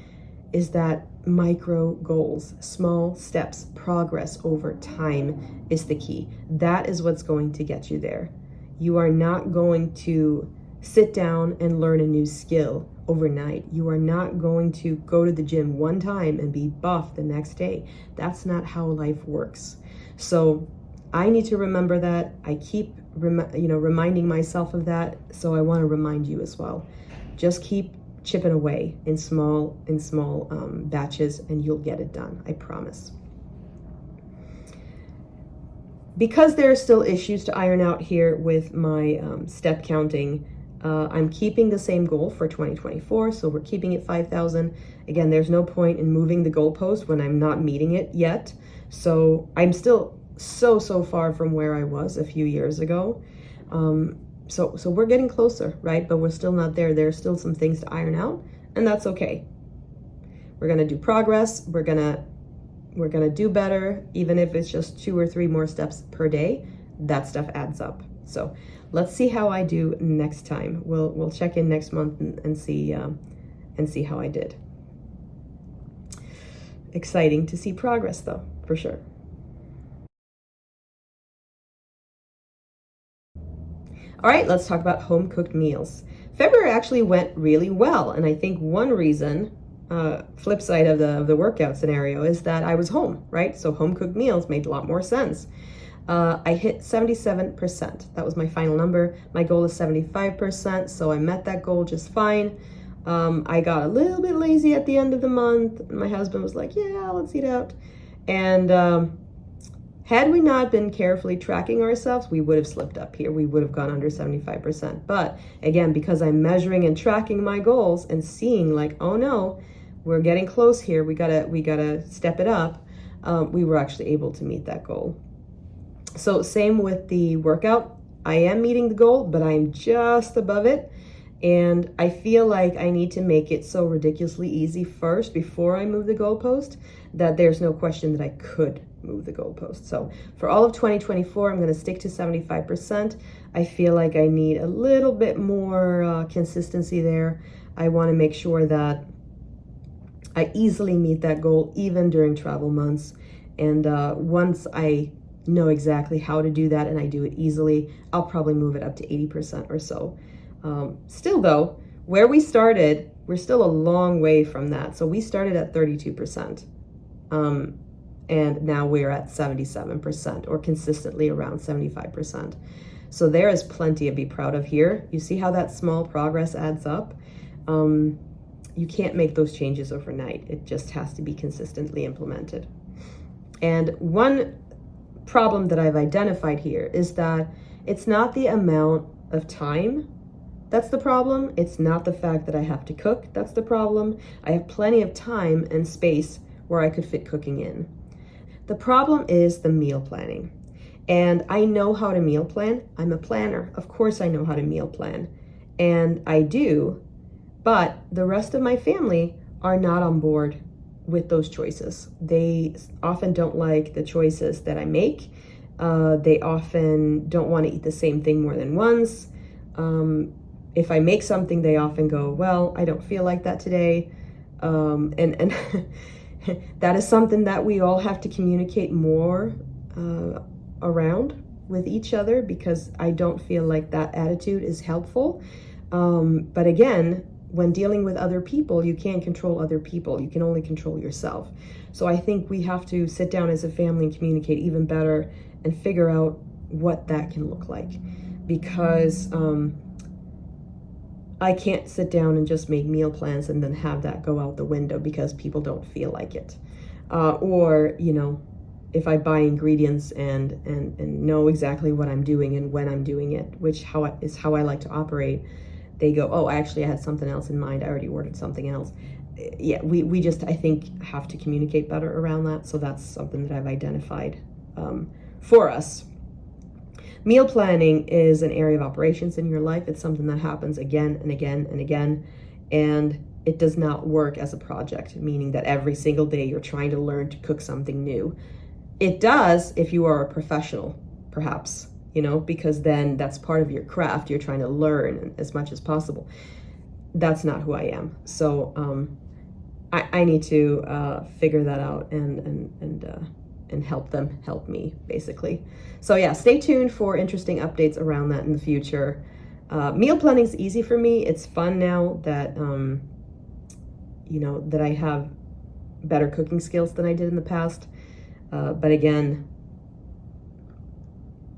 is that micro goals, small steps, progress over time is the key. That is what's going to get you there. You are not going to sit down and learn a new skill overnight. You are not going to go to the gym one time and be buff the next day. That's not how life works. So I need to remember that. I keep reminding myself of that. So I want to remind you as well. Just keep chipping away in small batches, and you'll get it done. I promise. Because there are still issues to iron out here with my step counting, I'm keeping the same goal for 2024, so we're keeping it 5,000. Again, there's no point in moving the goalpost when I'm not meeting it yet. So I'm still so far from where I was a few years ago. So we're getting closer, right? But we're still not there. There's still some things to iron out, and that's okay. We're gonna do progress. We're gonna do better, even if it's just 2 or 3 more steps per day. That stuff adds up. So let's see how I do next time. We'll check in next month and see how I did. Exciting to see progress, though, for sure. All right, let's talk about home cooked meals. February actually went really well, and I think one reason, flip side of the workout scenario, is that I was home, right? So home cooked meals made a lot more sense. I hit 77%. That was my final number. My goal is 75%, so I met that goal just fine. I got a little bit lazy at the end of the month. My husband was like, yeah, let's eat out. And had we not been carefully tracking ourselves, we would have slipped up here. We would have gone under 75%. But again, because I'm measuring and tracking my goals and seeing like, oh no, we're getting close here. We gotta step it up. We were actually able to meet that goal. So same with the workout. I am meeting the goal, but I'm just above it. And I feel like I need to make it so ridiculously easy first before I move the goalpost that there's no question that I could move the goalpost. So for all of 2024, I'm going to stick to 75%. I feel like I need a little bit more consistency there. I want to make sure that I easily meet that goal even during travel months. And once I know exactly how to do that and I do it easily, I'll probably move it up to 80% or so. Still though, where we started, we're still a long way from that. So we started at 32%. And now we're at 77% or consistently around 75%. So there is plenty to be proud of here. You see how that small progress adds up? You can't make those changes overnight. It just has to be consistently implemented. And one problem that I've identified here is that it's not the amount of time that's the problem. It's not the fact that I have to cook. That's the problem. I have plenty of time and space where I could fit cooking in. The problem is the meal planning. And I know how to meal plan. I'm a planner. Of course I know how to meal plan. And I do, but the rest of my family are not on board with those choices. They often don't like the choices that I make. They often don't want to eat the same thing more than once. If I make something, they often go, well, I don't feel like that today. And that is something that we all have to communicate more around with each other, because I don't feel like that attitude is helpful. But again, when dealing with other people, you can't control other people. You can only control yourself. So I think we have to sit down as a family and communicate even better and figure out what that can look like. Because I can't sit down and just make meal plans and then have that go out the window because people don't feel like it. Or, you know, if I buy ingredients and know exactly what I'm doing and when I'm doing it, which is how I like to operate, they go, oh, actually I had something else in mind. I already ordered something else. Yeah, we just, I think, have to communicate better around that. So that's something that I've identified for us. Meal planning is an area of operations in your life. It's something that happens again and again and again. And it does not work as a project, meaning that every single day you're trying to learn to cook something new. It does if you are a professional, perhaps, you know, because then that's part of your craft. You're trying to learn as much as possible. That's not who I am. So I need to figure that out and help them help me, basically. So yeah, stay tuned for interesting updates around that in the future. Meal planning is easy for me. It's fun now that, you know, that I have better cooking skills than I did in the past. But again,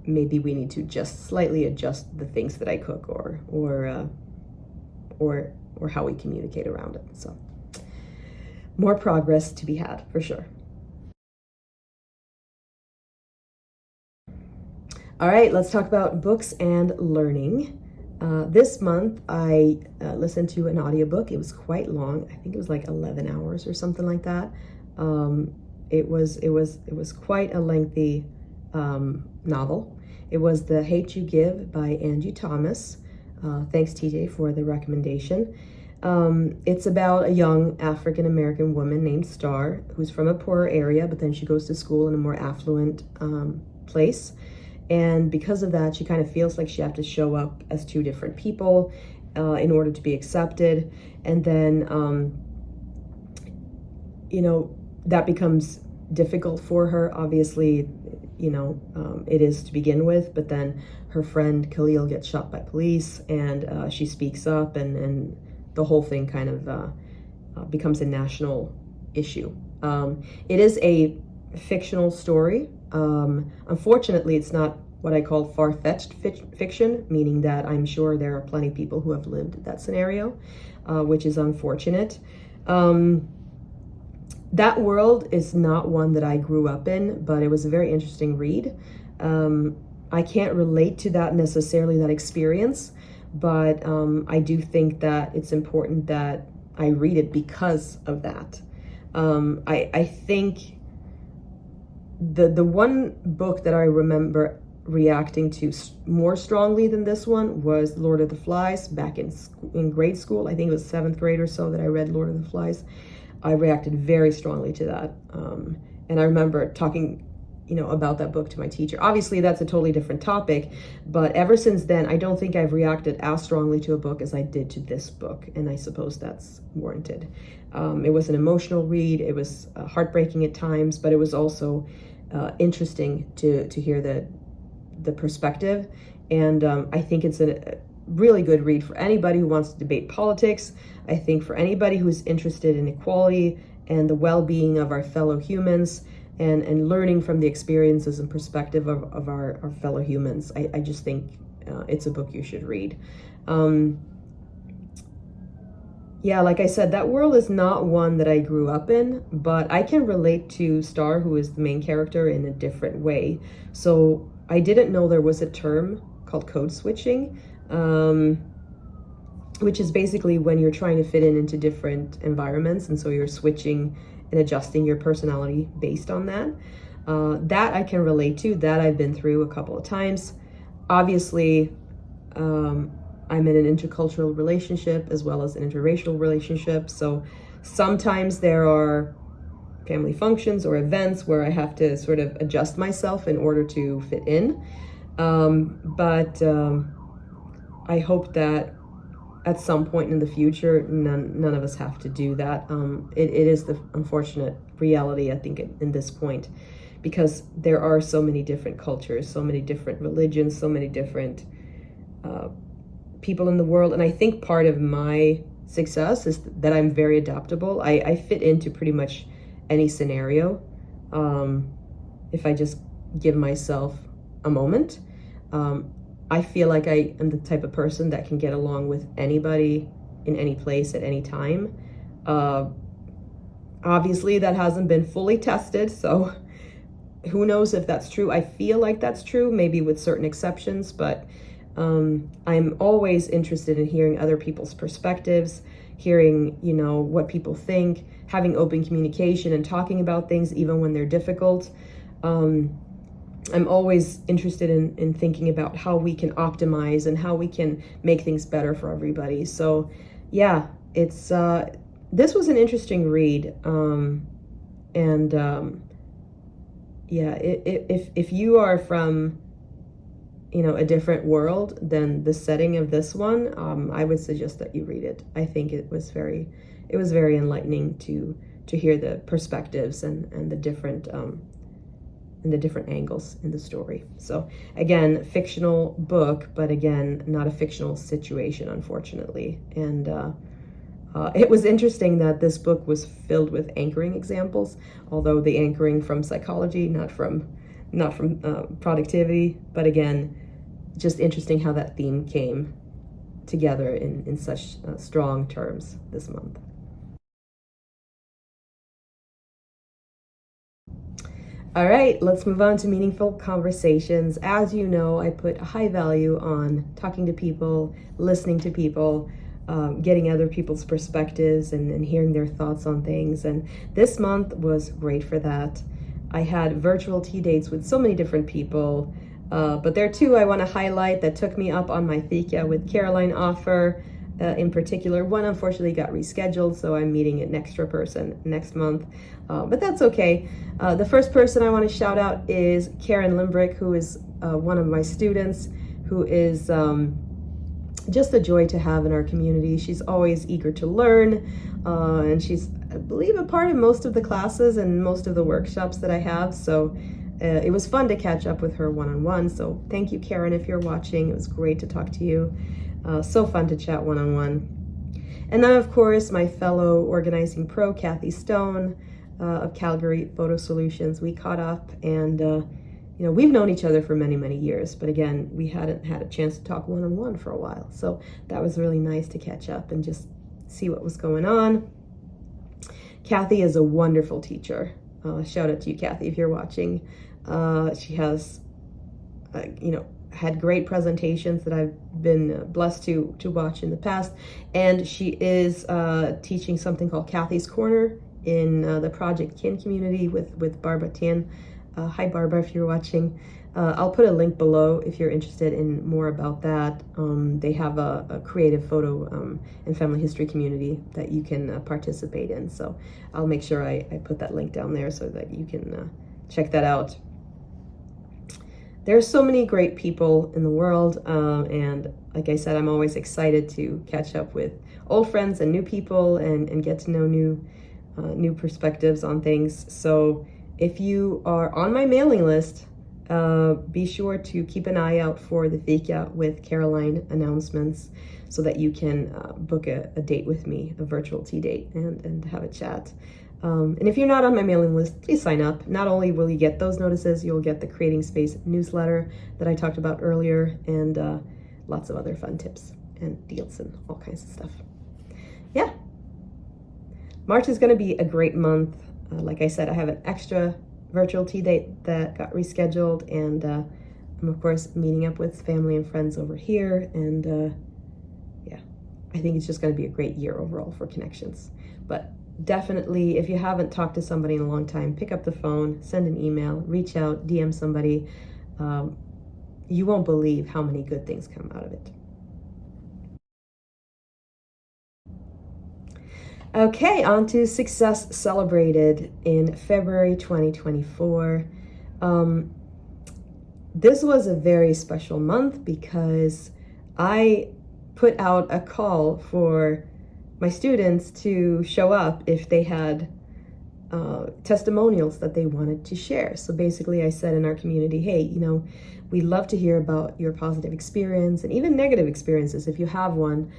maybe we need to just slightly adjust the things that I cook or how we communicate around it. So more progress to be had for sure. All right, let's talk about books and learning. This month I listened to an audiobook. It was quite long. I think it was like 11 hours or something like that. It was quite a lengthy novel. It was The Hate You Give by Angie Thomas. Thanks, TJ, for the recommendation. It's about a young African-American woman named Star, who's from a poorer area, but then she goes to school in a more affluent place. And because of that, she kind of feels like she has to show up as two different people in order to be accepted. And then, you know, that becomes difficult for her. Obviously, you know, it is to begin with, but then her friend Khalil gets shot by police, and she speaks up, and the whole thing kind of becomes a national issue. It is a fictional story. Unfortunately, it's not what I call far-fetched fiction, meaning that I'm sure there are plenty of people who have lived that scenario, which is unfortunate. That world is not one that I grew up in, but it was a very interesting read. I can't relate to that necessarily, that experience, but I do think that it's important that I read it because of that. I think the one book that I remember reacting to more strongly than this one was Lord of the Flies. Back in grade school, I think it was 7th grade or so that I read Lord of the Flies. I reacted very strongly to that. And I remember talking, you know, about that book to my teacher. Obviously, that's a totally different topic, but ever since then, I don't think I've reacted as strongly to a book as I did to this book, and I suppose that's warranted. It was an emotional read. It was heartbreaking at times, but it was also interesting to hear the perspective. And I think it's a really good read for anybody who wants to debate politics. I think for anybody who's interested in equality and the well-being of our fellow humans, and learning from the experiences and perspective of our fellow humans. I just think it's a book you should read. Yeah, like I said, that world is not one that I grew up in, but I can relate to Star, who is the main character, in a different way. So I didn't know there was a term called code switching, which is basically when you're trying to fit into different environments, and so you're switching and adjusting your personality based on that. That I can relate to, that I've been through a couple of times. Obviously, I'm in an intercultural relationship as well as an interracial relationship, so sometimes there are family functions or events where I have to sort of adjust myself in order to fit in. But I hope that at some point in the future, none of us have to do that. It is the unfortunate reality, I think, in this point, because there are so many different cultures, so many different religions, so many different people in the world. And I think part of my success is that I'm very adaptable. I fit into pretty much any scenario if I just give myself a moment. I feel like I am the type of person that can get along with anybody in any place at any time. Obviously, that hasn't been fully tested, so who knows if that's true. I feel like that's true, maybe with certain exceptions, but I'm always interested in hearing other people's perspectives, hearing, what people think, having open communication and talking about things even when they're difficult. I'm always interested in thinking about how we can optimize and how we can make things better for everybody. So yeah, it's this was an interesting read. Yeah, if you are from a different world than the setting of this one, I would suggest that you read it. I think it was very enlightening to hear the perspectives and the different angles in the story. So again, fictional book, but again, not a fictional situation, unfortunately. And it was interesting that this book was filled with anchoring examples, although the anchoring from psychology, not from productivity. But again, just interesting how that theme came together in such strong terms this month. All right, let's move on to meaningful conversations. As you know, I put a high value on talking to people, listening to people, getting other people's perspectives and hearing their thoughts on things. And this month was great for that. I had virtual tea dates with so many different people, but there are two I want to highlight that took me up on my fika with Caroline offer. In particular, one unfortunately got rescheduled, so I'm meeting an extra person next month, but that's okay. The first person I want to shout out is Karen Limbrick, who is one of my students, who is just a joy to have in our community. She's always eager to learn, and she's, I believe, a part of most of the classes and most of the workshops that I have, so it was fun to catch up with her one-on-one. So thank you, Karen, if you're watching. It was great to talk to you. So fun to chat one-on-one. And then, of course, my fellow organizing pro, Kathy Stone of Calgary Photo Solutions. We caught up, and we've known each other for many, many years, but again, we hadn't had a chance to talk one-on-one for a while. So that was really nice to catch up and just see what was going on. Kathy is a wonderful teacher. Shout out to you, Kathy, if you're watching. She has, had great presentations that I've been blessed to watch in the past. And she is teaching something called Kathy's Corner in the Project Kin community with Barbara Tien. Hi, Barbara, if you're watching. I'll put a link below if you're interested in more about that. They have a creative photo and family history community that you can participate in. So I'll make sure I put that link down there so that you can check that out. There are so many great people in the world, and like I said, I'm always excited to catch up with old friends and new people and get to know new perspectives on things. So if you are on my mailing list, be sure to keep an eye out for the Fika with Caroline announcements so that you can book a date with me, a virtual tea date, and have a chat. And if you're not on my mailing list, please sign up. Not only will you get those notices, you'll get the Creating Space newsletter that I talked about earlier, and lots of other fun tips and deals and all kinds of stuff. Yeah. March is going to be a great month. Like I said, I have an extra virtual tea date that got rescheduled, and I'm of course meeting up with family and friends over here, and yeah, I think it's just going to be a great year overall for connections. But definitely, if you haven't talked to somebody in a long time, pick up the phone, send an email, reach out, DM somebody. You won't believe how many good things come out of it. Okay, on to success celebrated in February 2024. This was a very special month because I put out a call for my students to show up if they had testimonials that they wanted to share. So basically I said in our community, hey, you know, we'd love to hear about your positive experience and even negative experiences if you have one.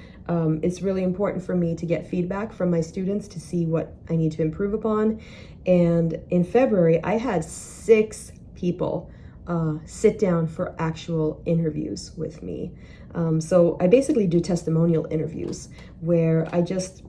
It's really important for me to get feedback from my students to see what I need to improve upon. And in February, I had 6 people sit down for actual interviews with me. So I basically do testimonial interviews where I just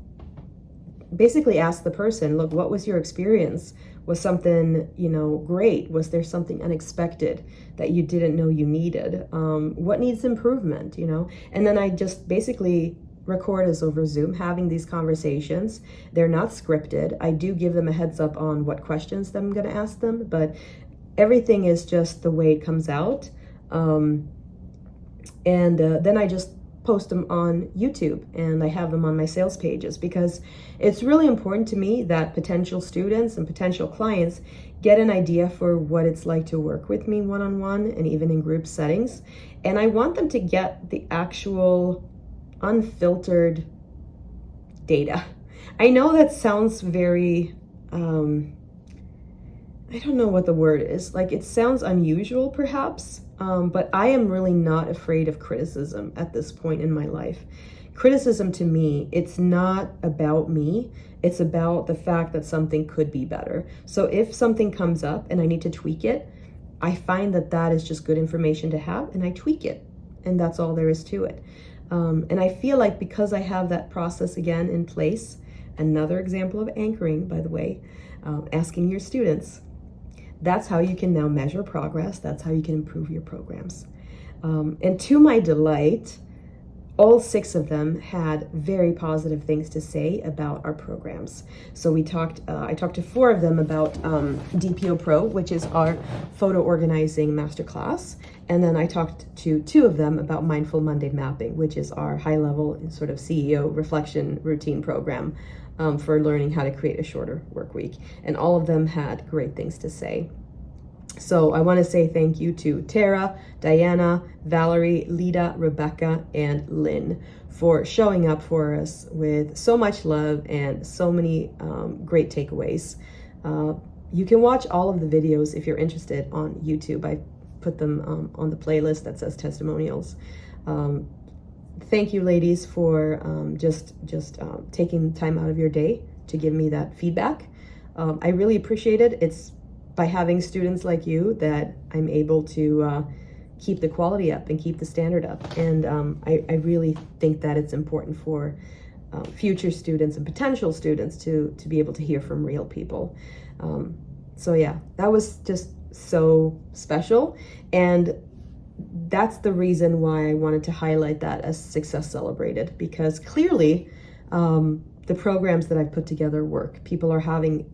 basically ask the person, look, what was your experience? Was something, you know, great? Was there something unexpected that you didn't know you needed? What needs improvement, you know? And then I just basically record us over Zoom having these conversations. They're not scripted. I do give them a heads up on what questions that I'm going to ask them, but everything is just the way it comes out. And then I just post them on YouTube, and I have them on my sales pages, because it's really important to me that potential students and potential clients get an idea for what it's like to work with me one-on-one and even in group settings. And I want them to get the actual unfiltered data. I know that sounds very, I don't know what the word is. Like, it sounds unusual perhaps, but I am really not afraid of criticism at this point in my life. Criticism to me, it's not about me. It's about the fact that something could be better. So if something comes up and I need to tweak it, I find that that is just good information to have, and I tweak it. And that's all there is to it. And I feel like because I have that process again in place, another example of anchoring, by the way, asking your students, that's how you can now measure progress. That's how you can improve your programs. And to my delight, all 6 of them had very positive things to say about our programs. So I talked to 4 of them about DPO Pro, which is our photo organizing masterclass. And then I talked to 2 of them about Mindful Monday Mapping, which is our high-level sort of CEO reflection routine program for learning how to create a shorter work week. And all of them had great things to say. So I want to say thank you to Tara, Diana, Valerie, Lida, Rebecca, and Lynn for showing up for us with so much love and so many great takeaways. You can watch all of the videos if you're interested on YouTube. I put them on the playlist that says testimonials. Thank you, ladies, for just taking time out of your day to give me that feedback. I really appreciate it. It's by having students like you that I'm able to keep the quality up and keep the standard up. And I really think that it's important for future students and potential students to be able to hear from real people. So yeah, that was just so special. And that's the reason why I wanted to highlight that as Success Celebrated, because clearly the programs that I've put together work. People are having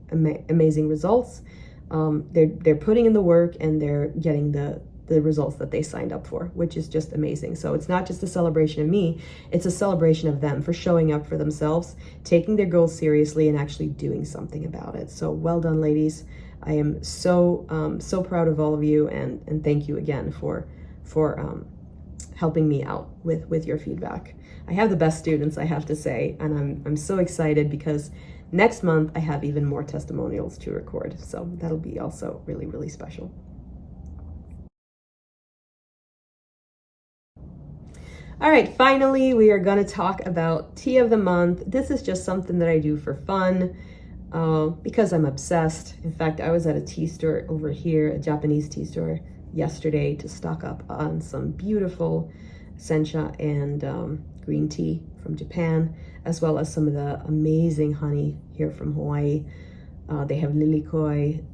amazing results. They're putting in the work, and they're getting the results that they signed up for, which is just amazing. So it's not just a celebration of me, it's a celebration of them for showing up for themselves, taking their goals seriously, and actually doing something about it. So well done, ladies. I am so proud of all of you, and thank you again for helping me out with your feedback. I have the best students, I have to say, and I'm so excited because next month I have even more testimonials to record. So that'll be also really, really special. All right, finally, we are going to talk about tea of the month. This is just something that I do for fun because I'm obsessed. In fact, I was at a tea store over here, a Japanese tea store, yesterday to stock up on some beautiful sencha and green tea from Japan, as well as some of the amazing honey here from Hawaii. They have lilikoi,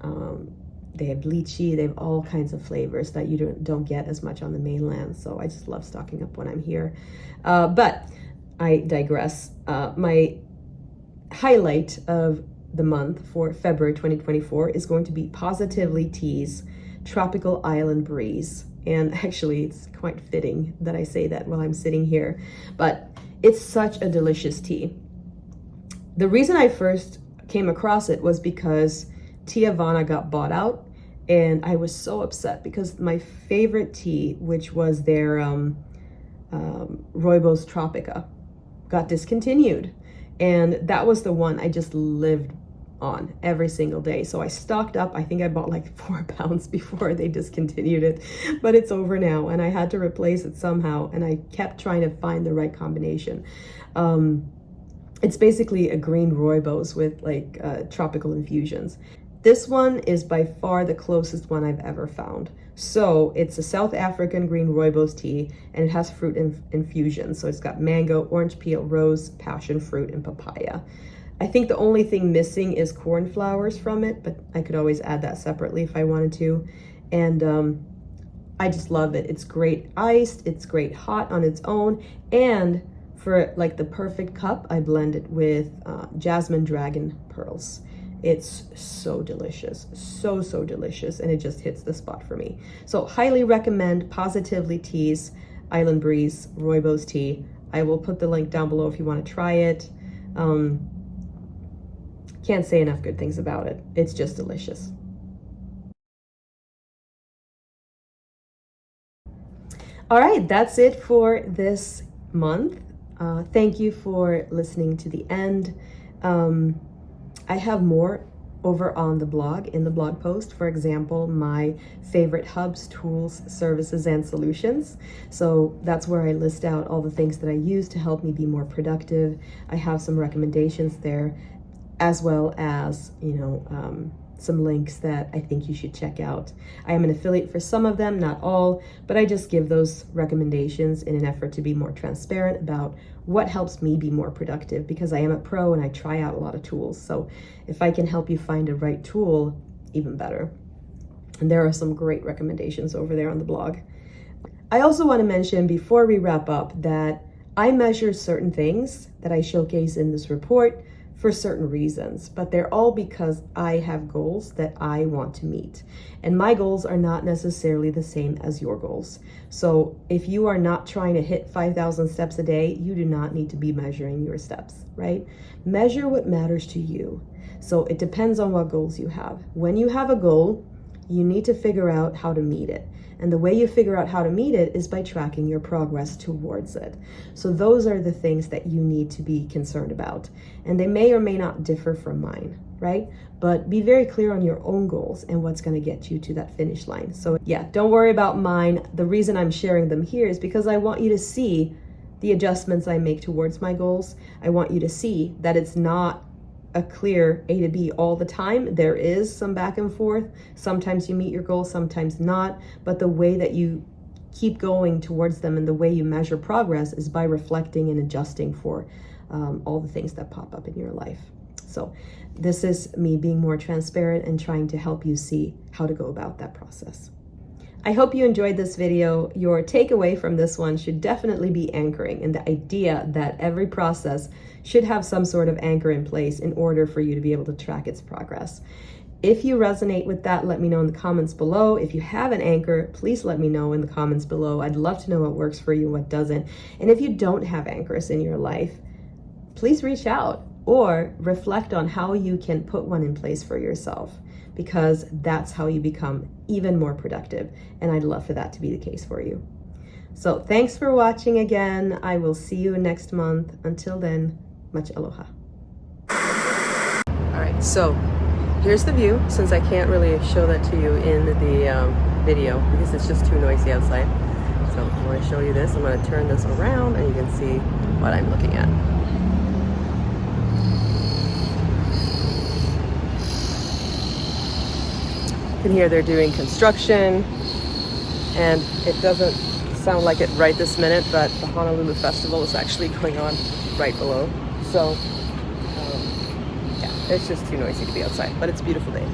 they have lychee, they have all kinds of flavors that you don't get as much on the mainland. So I just love stocking up when I'm here. But I digress. My highlight of the month for February 2024 is going to be Positively Tea's Tropical Island Breeze. And actually, it's quite fitting that I say that while I'm sitting here, but it's such a delicious tea. The reason I first came across it was because Tea Havana got bought out, and I was so upset because my favorite tea, which was their Rooibos Tropica got discontinued. And that was the one I just lived on every single day. So I stocked up. I think I bought like 4 pounds before they discontinued it, but it's over now and I had to replace it somehow. And I kept trying to find the right combination. It's basically a green rooibos with like tropical infusions. This one is by far the closest one I've ever found. So it's a South African green rooibos tea and it has fruit infusions. So it's got mango, orange peel, rose, passion fruit, and papaya. I think the only thing missing is cornflowers from it, but I could always add that separately if I wanted to. And I just love it. It's great iced, it's great hot on its own, and for like the perfect cup, I blend it with jasmine dragon pearls. It's so delicious, so delicious, and it just hits the spot for me. So highly recommend Positively Tea's Island Breeze Rooibos tea. I will put the link down below if you want to try it. Can't say enough good things about it. It's just delicious. All right, that's it for this month. Thank you for listening to the end. I have more over on the blog, in the blog post. For example, my favorite hubs, tools, services, and solutions. So that's where I list out all the things that I use to help me be more productive. I have some recommendations there, as well as, some links that I think you should check out. I am an affiliate for some of them, not all, but I just give those recommendations in an effort to be more transparent about what helps me be more productive, because I am a pro and I try out a lot of tools. So if I can help you find a right tool, even better. And there are some great recommendations over there on the blog. I also want to mention before we wrap up that I measure certain things that I showcase in this report for certain reasons, but they're all because I have goals that I want to meet. And my goals are not necessarily the same as your goals. So if you are not trying to hit 5,000 steps a day, you do not need to be measuring your steps, right? Measure what matters to you. So it depends on what goals you have. When you have a goal, you need to figure out how to meet it. And the way you figure out how to meet it is by tracking your progress towards it. So those are the things that you need to be concerned about. And they may or may not differ from mine, right? But be very clear on your own goals and what's going to get you to that finish line. So yeah, don't worry about mine. The reason I'm sharing them here is because I want you to see the adjustments I make towards my goals. I want you to see that it's not a clear A to B all the time. There is some back and forth. Sometimes you meet your goals, sometimes not. But the way that you keep going towards them and the way you measure progress is by reflecting and adjusting for all the things that pop up in your life. So this is me being more transparent and trying to help you see how to go about that process. I hope you enjoyed this video. Your takeaway from this one should definitely be anchoring, and the idea that every process should have some sort of anchor in place in order for you to be able to track its progress. If you resonate with that, let me know in the comments below. If you have an anchor, please let me know in the comments below. I'd love to know what works for you and what doesn't. And if you don't have anchors in your life, please reach out or reflect on how you can put one in place for yourself, because that's how you become even more productive. And I'd love for that to be the case for you. So thanks for watching again. I will see you next month. Until then, much aloha. All right, so here's the view, since I can't really show that to you in the video because it's just too noisy outside. So I want to show you this. I'm going to turn this around and you can see what I'm looking at. You can hear they're doing construction, and it doesn't sound like it right this minute, but the Honolulu Festival is actually going on right below. So yeah, it's just too noisy to be outside, but it's a beautiful day.